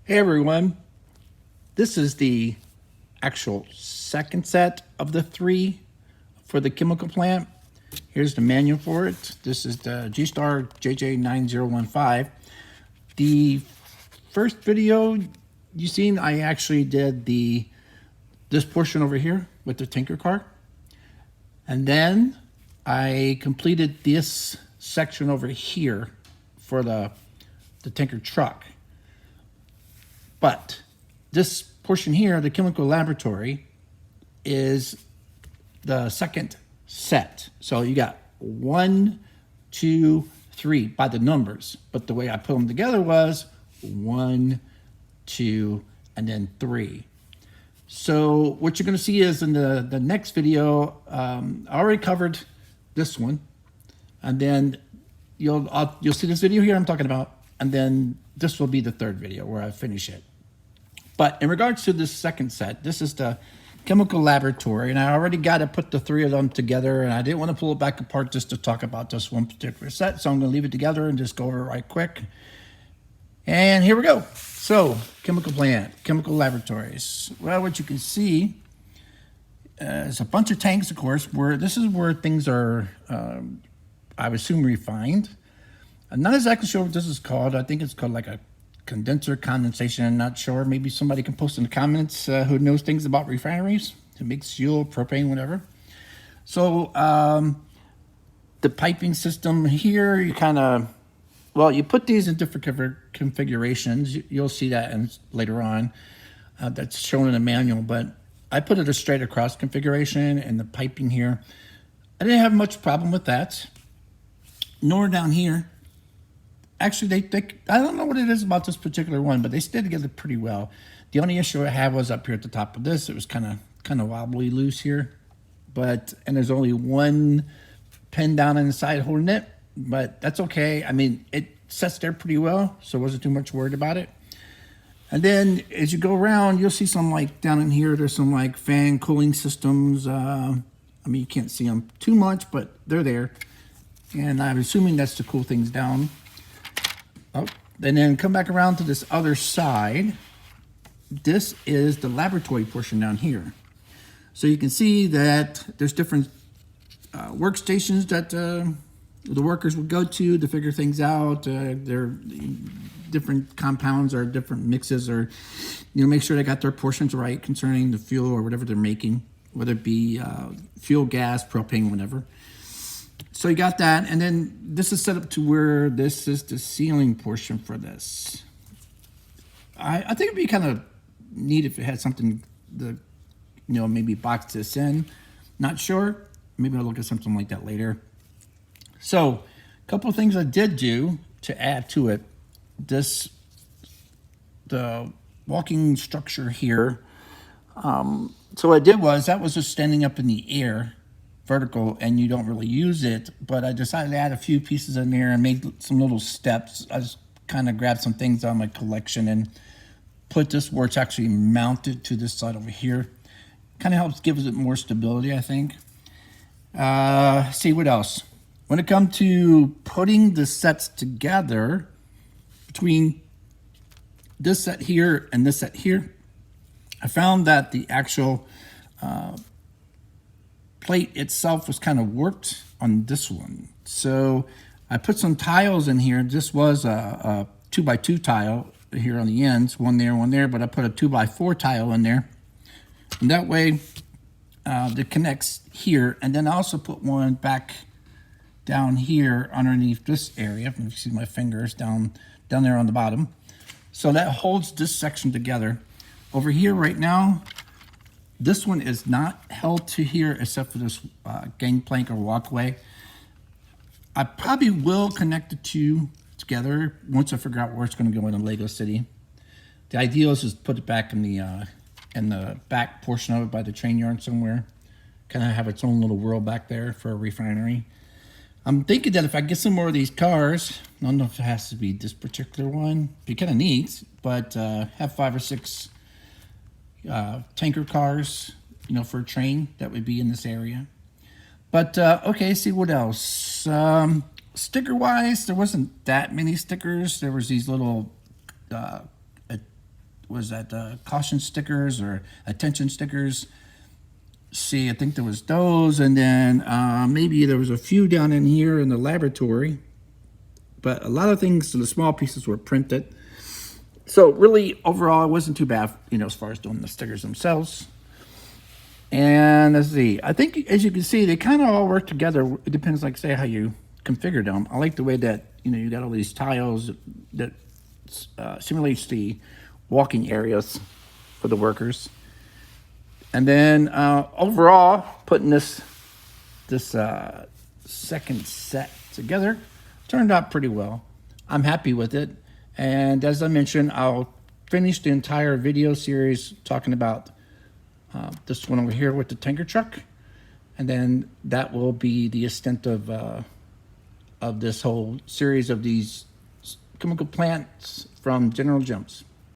Hey everyone, this is the actual second set of the three for the chemical plant. Here's the manual for it. This is the G-Star JJ9015. The first video you seen, I actually did this portion over here with the tanker car. And then I completed this section over here for the tanker truck. But this portion here, the chemical laboratory, is the second set. So you got 1, 2, 3 by the numbers. But the way I put them together was 1, 2, and then 3. So what you're going to see is in the next video, I already covered this one. And then you'll see this video here I'm talking about. And then this will be the third video where I finish it. But in regards to this second set, this is the chemical laboratory, and I already got to put the three of them together, and I didn't want to pull it back apart just to talk about this one particular set, so I'm going to leave it together and just go over it right quick. And here we go. So, chemical plant, chemical laboratories. Well, what you can see is a bunch of tanks, of course, where this is where things are, I would assume, refined. I'm not exactly sure what this is called. I think it's called like a condenser condensation. I'm not sure. Maybe somebody can post in the comments who knows things about refineries. It makes fuel, propane, whatever. So the piping system here, you kind of, well, you put these in different configurations. You'll see that later on. That's shown in the manual, but I put it a straight across configuration, and the piping here, I didn't have much problem with that. Nor down here. Actually, I don't know what it is about this particular one, but they stayed together pretty well. The only issue I had was up here at the top of this. It was kind of wobbly loose here, and there's only one pin down on the side holding it, but that's okay. I mean, it sets there pretty well, so I wasn't too much worried about it. And then as you go around, you'll see some like down in here, there's some like fan cooling systems. I mean, you can't see them too much, but they're there. And I'm assuming that's to cool things down. Oh, and then come back around to this other side. This is the laboratory portion down here. So you can see that there's different workstations that the workers would go to figure things out. They're different compounds or different mixes, or make sure they got their portions right concerning the fuel or whatever they're making, whether it be fuel, gas, propane, whatever. So you got that, and then this is set up to where this is the sealing portion for this. I think it'd be kind of neat if it had something to, maybe box this in. Not sure. Maybe I'll look at something like that later. So, a couple of things I did do to add to it. The walking structure here. So what I did was, that was just standing up in the air, vertical, and you don't really use it, but I decided to add a few pieces in there and made some little steps. I just kind of grabbed some things out of my collection and put this where it's actually mounted to this side over here. Kind of helps give it more stability, I think. See what else. When it comes to putting the sets together, between this set here and this set here, I found that the actual plate itself was kind of warped on this one. So I put some tiles in here. This was a 2x2 tile here on the ends, one there, but I put a 2x4 tile in there. And that way it connects here. And then I also put one back down here underneath this area. If you see my fingers down there on the bottom. So that holds this section together. Over here right now, this one is not held to here except for this gangplank or walkway. I probably will connect the two together once I figure out where it's going to go in the Lego City. The idea is just put it back in the back portion of it by the train yard somewhere. Kind of have its own little world back there for a refinery. I'm thinking that if I get some more of these cars, I don't know if it has to be this particular one. It'd be kind of neat, but have 5 or 6 tanker cars, for a train that would be in this area. But okay, see what else. Sticker wise, there wasn't that many stickers. There was these little was that caution stickers or attention stickers. See, I think there was those, and then maybe there was a few down in here in the laboratory. But a lot of things, so the small pieces were printed. So really, overall, it wasn't too bad, as far as doing the stickers themselves. And let's see, I think as you can see, they kind of all work together. It depends, like say, how you configure them. I like the way that, you got all these tiles that simulates the walking areas for the workers. And then overall, putting this second set together turned out pretty well. I'm happy with it. And as I mentioned, I'll finish the entire video series talking about this one over here with the tanker truck. And then that will be the extent of this whole series of these chemical plants from General Jones.